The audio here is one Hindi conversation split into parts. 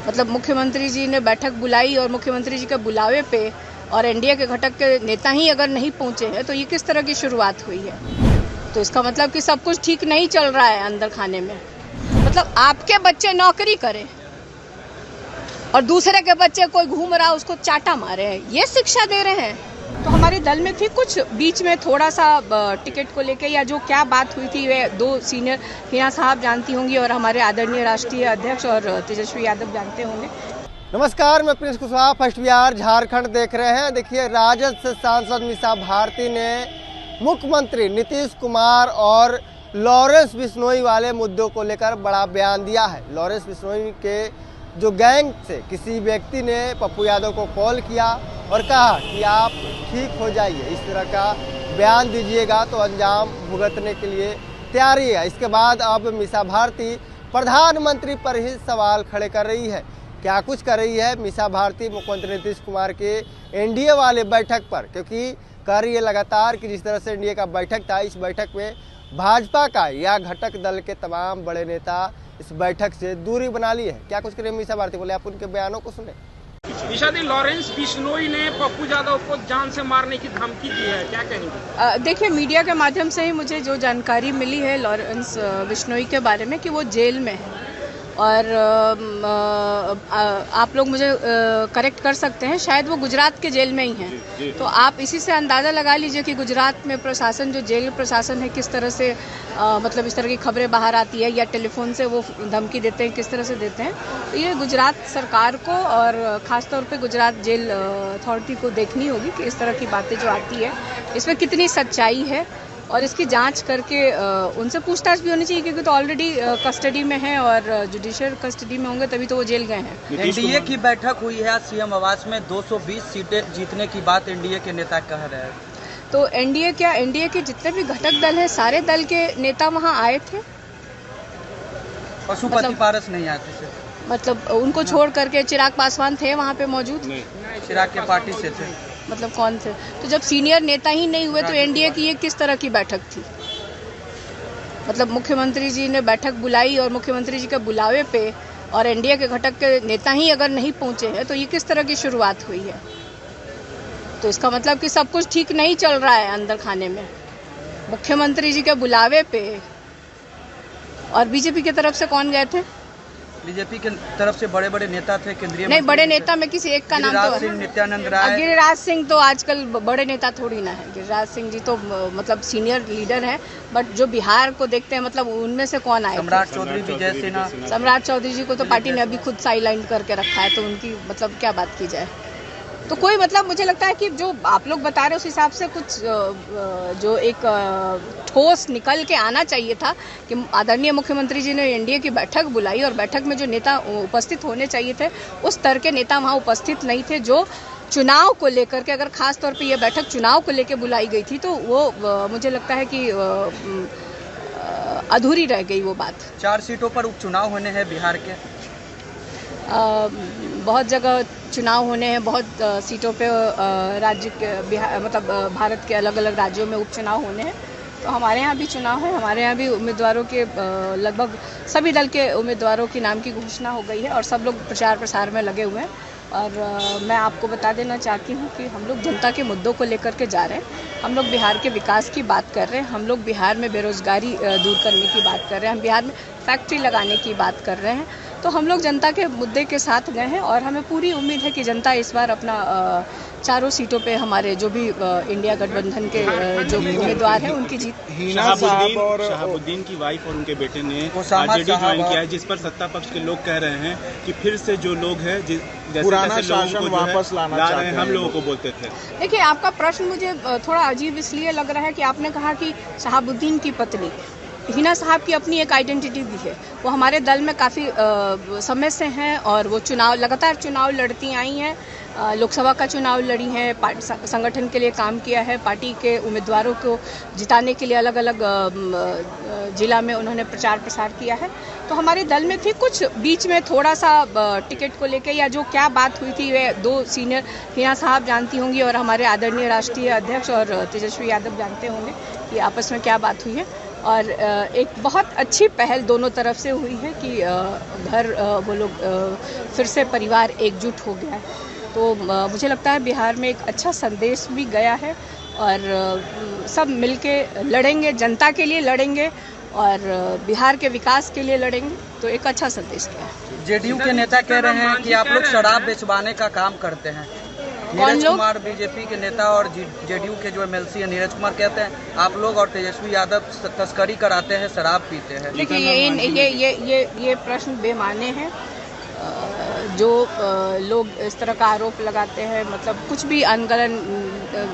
मतलब मुख्यमंत्री जी ने बैठक बुलाई और मुख्यमंत्री जी के बुलावे पे और एनडीए के घटक के नेता ही अगर नहीं पहुंचे हैं तो ये किस तरह की शुरुआत हुई है। तो इसका मतलब कि सब कुछ ठीक नहीं चल रहा है अंदर खाने में। मतलब आपके बच्चे नौकरी करें और दूसरे के बच्चे कोई घूम रहा उसको चाटा मारे हैं, ये शिक्षा दे रहे हैं। तो हमारे दल में थी कुछ बीच में थोड़ा सा टिकट को लेके या जो क्या बात हुई थी वे दो सीनियर हिना साहब जानती होंगी और हमारे आदरणीय राष्ट्रीय अध्यक्ष और तेजस्वी यादव जानते होंगे। नमस्कार, मैं प्रिंस कुशवाहा फर्स्ट बिहार झारखंड देख रहे हैं। देखिए, राजद से सांसद मीसा भारती ने मुख्यमंत्री नीतीश कुमार और लॉरेंस बिश्नोई वाले मुद्दों को लेकर बड़ा बयान दिया है। लॉरेंस बिश्नोई के जो गैंग से किसी व्यक्ति ने पप्पू यादव को कॉल किया और कहा कि आप ठीक हो जाइए, इस तरह का बयान दीजिएगा तो अंजाम भुगतने के लिए तैयारी है। इसके बाद अब मीसा भारती प्रधानमंत्री पर ही सवाल खड़े कर रही है। क्या कुछ कर रही है मीसा भारती मुख्यमंत्री नीतीश कुमार के एनडीए वाले बैठक पर, क्योंकि कर रही है लगातार कि जिस तरह से एनडीए का बैठक था, इस बैठक में भाजपा का या घटक दल के तमाम बड़े नेता इस बैठक से दूरी बना ली है। क्या कुछ करें मीसा भारती बोले, आप उनके बयानों को सुने। निशा दी, लॉरेंस बिश्नोई ने पप्पू यादव को जान से मारने की धमकी दी है, क्या कहेंगे? देखिए, मीडिया के माध्यम से ही मुझे जो जानकारी मिली है लॉरेंस बिश्नोई के बारे में कि वो जेल में है और आप लोग मुझे करेक्ट कर सकते हैं, शायद वो गुजरात के जेल में ही हैं। तो आप इसी से अंदाज़ा लगा लीजिए कि गुजरात में प्रशासन, जो जेल प्रशासन है, किस तरह से मतलब इस तरह की खबरें बाहर आती है या टेलीफोन से वो धमकी देते हैं, किस तरह से देते हैं। तो ये गुजरात सरकार को और ख़ासतौर पे गुजरात जेल अथॉरिटी को देखनी होगी कि इस तरह की बातें जो आती है इसमें कितनी सच्चाई है और इसकी जांच करके उनसे पूछताछ भी होनी चाहिए, क्योंकि तो ऑलरेडी कस्टडी में है और जुडिशियल कस्टडी में होंगे तभी तो वो जेल गए हैं। एनडीए की बैठक हुई है सीएम आवास में, 220 सीटें जीतने की बात एनडीए के नेता कह रहे हैं। तो एनडीए के जितने भी घटक दल हैं सारे दल के नेता वहाँ आए थे। पशुपति पारस नहीं आए थे, मतलब उनको छोड़ करके चिराग पासवान थे वहाँ पे मौजूद? चिराग के पार्टी से थे। मतलब कौन थे? तो जब सीनियर नेता ही नहीं हुए तो एनडीए की ये किस तरह की बैठक थी? मतलब मुख्यमंत्री जी ने बैठक बुलाई और मुख्यमंत्री जी के बुलावे पे और एनडीए के घटक के नेता ही अगर नहीं पहुंचे हैं तो ये किस तरह की शुरुआत हुई है। तो इसका मतलब कि सब कुछ ठीक नहीं चल रहा है अंदर खाने में। मुख्यमंत्री जी के बुलावे पे और बीजेपी की तरफ से कौन गए थे? बीजेपी के तरफ से बड़े बड़े नेता थे, केंद्रीय नहीं, बड़े नेता में किसी एक का नाम तो सिंह, नित्यानंद राय। गिरिराज सिंह तो आजकल बड़े नेता थोड़ी ना है। गिरिराज सिंह जी तो मतलब सीनियर लीडर हैं, बट जो बिहार को देखते हैं मतलब उनमें से कौन आए? सम्राट चौधरी, विजय सिन्हा। सम्राट चौधरी जी को तो पार्टी ने अभी खुद साइडलाइन करके रखा है, तो उनकी मतलब क्या बात की जाए। तो कोई मतलब मुझे लगता है कि जो आप लोग बता रहे हैं उस हिसाब से कुछ जो एक ठोस निकल के आना चाहिए था कि आदरणीय मुख्यमंत्री जी ने एनडीए की बैठक बुलाई और बैठक में जो नेता उपस्थित होने चाहिए थे उस स्तर के नेता वहाँ उपस्थित नहीं थे। जो चुनाव को लेकर के, अगर खास तौर पे ये बैठक चुनाव को लेकर बुलाई गई थी तो वो मुझे लगता है कि अधूरी रह गई वो बात। 4 सीटों पर उपचुनाव होने हैं बिहार के। बहुत जगह चुनाव होने हैं, बहुत सीटों पे राज्य के बिहार मतलब भारत के अलग अलग राज्यों में उपचुनाव होने हैं। तो हमारे यहाँ भी चुनाव है, हमारे यहाँ भी उम्मीदवारों के लगभग सभी दल के उम्मीदवारों की नाम की घोषणा हो गई है और सब लोग प्रचार प्रसार में लगे हुए हैं। और मैं आपको बता देना चाहती हूँ कि हम लोग जनता के मुद्दों को लेकर के जा रहे हैं। हम लोग बिहार के विकास की बात कर रहे हैं, हम लोग बिहार में बेरोजगारी दूर करने की बात कर रहे हैं, हम बिहार में फैक्ट्री लगाने की बात कर रहे हैं। तो हम लोग जनता के मुद्दे के साथ गए हैं और हमें पूरी उम्मीद है कि जनता इस बार अपना चारों सीटों पे हमारे जो भी इंडिया गठबंधन के जो उम्मीदवार हैं उनकी जीत। शहाबुद्दीन की वाइफ और उनके बेटे ने आरजेडी ज्वाइन किया है, जिस पर सत्ता पक्ष के लोग कह रहे हैं कि फिर से जो लोग हैं पुराना शासन वापस लाना चाहते हैं, हम लोगों को बोलते थे। देखिए, आपका प्रश्न मुझे थोड़ा अजीब इसलिए लग रहा है कि आपने कहा कि शहाबुद्दीन की पत्नी हिना साहब की अपनी एक आइडेंटिटी भी है। वो हमारे दल में काफ़ी समय से हैं और वो लगातार चुनाव लड़ती आई हैं, लोकसभा का चुनाव लड़ी हैं, संगठन के लिए काम किया है, पार्टी के उम्मीदवारों को जिताने के लिए अलग अलग जिला में उन्होंने प्रचार प्रसार किया है। तो हमारे दल में थी कुछ बीच में थोड़ा सा टिकट को लेके या जो क्या बात हुई थी वे दो सीनियर हिना साहब जानती होंगी और हमारे आदरणीय राष्ट्रीय अध्यक्ष और तेजस्वी यादव जानते होंगे कि आपस में क्या बात हुई है। और एक बहुत अच्छी पहल दोनों तरफ से हुई है कि घर वो लोग फिर से परिवार एकजुट हो गया है। तो मुझे लगता है बिहार में एक अच्छा संदेश भी गया है और सब मिलके लड़ेंगे, जनता के लिए लड़ेंगे और बिहार के विकास के लिए लड़ेंगे, तो एक अच्छा संदेश गया है। जेडीयू के नेता कह रहे हैं कि आप लोग शराब बेचवाने का काम करते हैं। नीरज कुमार बीजेपी के नेता और जेडीयू के जो एमएलसी है नीरज कुमार कहते हैं आप लोग और तेजस्वी यादव तस्करी कराते हैं, शराब पीते हैं। देखिए ये प्रश्न बेमाने हैं। जो लोग इस तरह का आरोप लगाते हैं, मतलब कुछ भी अनगढ़,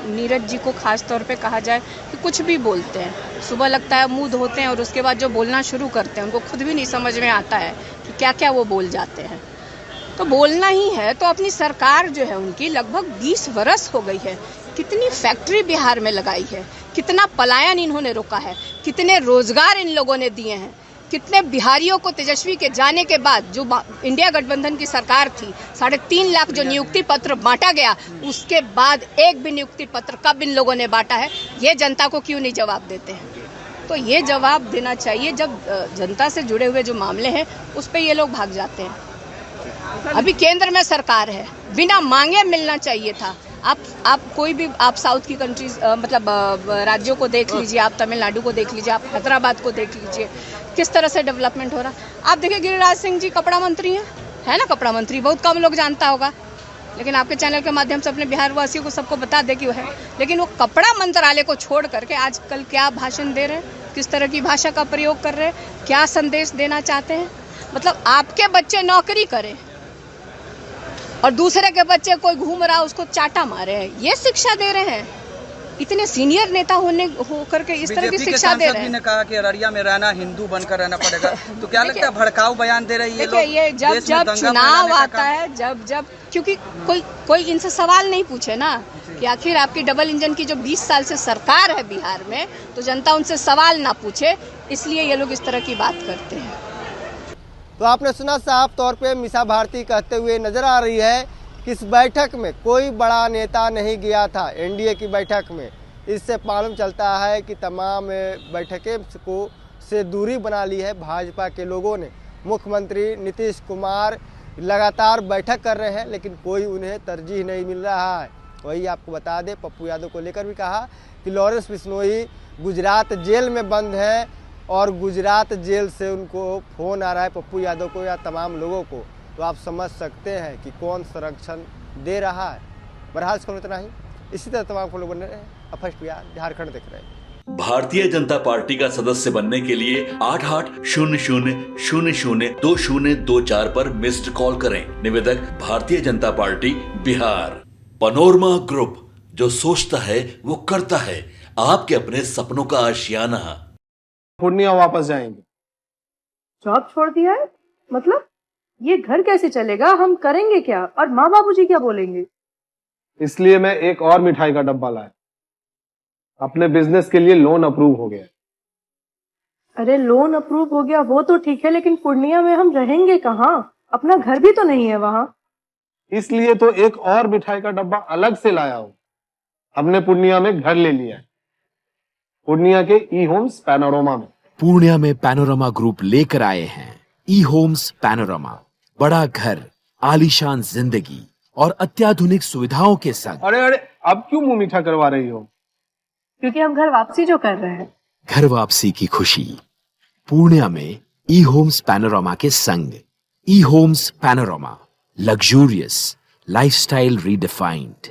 नीरज जी को खास तौर पे कहा जाए कि कुछ भी बोलते हैं। सुबह लगता है मुंह धोते हैं और उसके बाद जो बोलना शुरू करते हैं उनको खुद भी नहीं समझ में आता है कि क्या क्या वो बोल जाते हैं। तो बोलना ही है तो अपनी सरकार जो है उनकी लगभग 20 वर्ष हो गई है, कितनी फैक्ट्री बिहार में लगाई है, कितना पलायन इन्होंने रोका है, कितने रोजगार इन लोगों ने दिए हैं, कितने बिहारियों को तेजस्वी के जाने के बाद जो इंडिया गठबंधन की सरकार थी 3.5 लाख जो नियुक्ति पत्र बांटा गया, उसके बाद एक भी नियुक्ति पत्र कब इन लोगों ने बांटा है, ये जनता को क्यों नहीं जवाब देते हैं। तो ये जवाब देना चाहिए। जब जनता से जुड़े हुए जो मामले हैं उस पर ये लोग भाग जाते हैं। अभी केंद्र में सरकार है, बिना मांगे मिलना चाहिए था। आप कोई भी आप साउथ की कंट्रीज मतलब राज्यों को देख लीजिए, आप तमिलनाडु को देख लीजिए, आप हैदराबाद को देख लीजिए, किस तरह से डेवलपमेंट हो रहा। आप देखिए गिरिराज सिंह जी कपड़ा मंत्री है ना, कपड़ा मंत्री बहुत कम लोग जानता होगा, लेकिन आपके चैनल के माध्यम से अपने बिहार वासियों को सबको बता दे कि वो है। लेकिन वो कपड़ा मंत्रालय को छोड़ करके आजकल क्या भाषण दे रहे हैं, किस तरह की भाषा का प्रयोग कर रहे हैं, क्या संदेश देना चाहते हैं। मतलब आपके बच्चे नौकरी करें और दूसरे के बच्चे कोई घूम रहा उसको चाटा मारे हैं, ये शिक्षा दे रहे हैं। इतने सीनियर नेता होकर के इस तरह की शिक्षा दे रहे हैं। ने कहा कि अररिया में रहना हिंदू बनकर रहना पड़ेगा, तो क्या लगता है भड़काऊ बयान दे रही है लोग? ये जब चुनाव आता है, जब क्योंकि कोई इनसे सवाल नहीं पूछे ना कि आखिर आपकी डबल इंजन की जो 20 साल से सरकार है बिहार में, तो जनता उनसे सवाल ना पूछे, इसलिए ये लोग इस तरह की बात करते हैं। तो आपने सुना, साफ तौर पे मीसा भारती कहते हुए नजर आ रही है कि इस बैठक में कोई बड़ा नेता नहीं गया था। एनडीए की बैठक में इससे मालूम चलता है कि तमाम बैठकें को से दूरी बना ली है भाजपा के लोगों ने। मुख्यमंत्री नीतीश कुमार लगातार बैठक कर रहे हैं, लेकिन कोई उन्हें तरजीह नहीं मिल रहा है। वही आपको बता दें, पप्पू यादव को लेकर भी कहा कि लॉरेंस बिश्नोई गुजरात जेल में बंद है और गुजरात जेल से उनको फ़ोन आ रहा है पप्पू यादव को या तमाम लोगों को। तो आप समझ सकते हैं कि कौन संरक्षण दे रहा है। बहरहाल इसको इतना ही, इसी तरह तमाम को लोग बने रहे। अब फर्स्ट बिहार झारखंड देख रहे हैं। भारतीय जनता पार्टी का सदस्य बनने के लिए 8800002024 पर मिस्ड कॉल करें। निवेदक Bharatiya Janata party Bihar. Panorama group, जो सोचता है वो करता है। आपके अपने सपनों का आशियाना। पूर्णिया वापस जाएंगे। जॉब छोड़ दिया है मतलब? ये घर कैसे चलेगा, हम करेंगे क्या और माँ बाबूजी क्या बोलेंगे? इसलिए मैं एक और मिठाई का डब्बा लाया। अपने बिजनेस के लिए लोन अप्रूव हो गया। अरे लोन अप्रूव हो गया वो तो ठीक है, लेकिन पूर्णिया में हम रहेंगे कहाँ? अपना घर भी तो नहीं है वहाँ। इसलिए तो एक और मिठाई का डब्बा अलग से लाया हूँ। हमने पूर्णिया में घर ले लिया है, पूर्णिया के ई होम्स पैनोरमा में। पूर्णिया में पैनोरमा ग्रुप लेकर आए हैं ई होम्स पैनोरमा। बड़ा घर, आलीशान जिंदगी और अत्याधुनिक सुविधाओं के संग। अरे अब क्यों मुंह मीठा करवा रही हो? क्योंकि हम घर वापसी जो कर रहे हैं। घर वापसी की खुशी पूर्णिया में ई होम्स पैनोरमा के संग। ई homes panorama, luxurious lifestyle redefined.